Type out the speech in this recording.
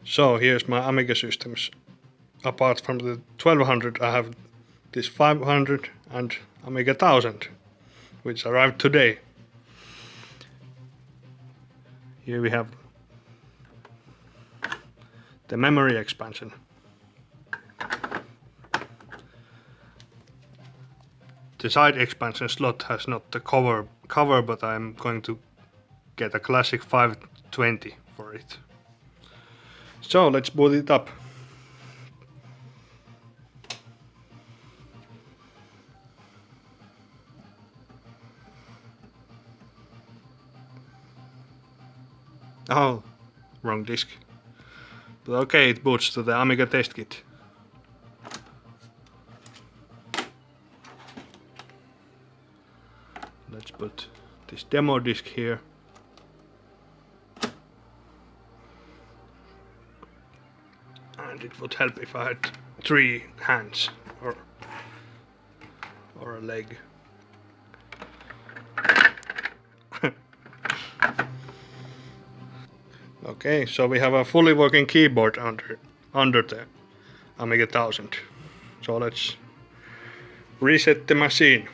So here's my Amiga systems. Apart from the 1200, I have this 500 and Amiga 1000, which arrived today. Here we have the memory expansion. The side expansion slot has not the cover, but I'm going to get a classic 520 for it. So let's boot it up. Oh, wrong disk. But okay, it boots to the Amiga test kit. Let's put this demo disk here. And it would help if I had 3 hands or a leg. Okay, so we have a fully working keyboard under the Amiga 1000. So let's reset the machine.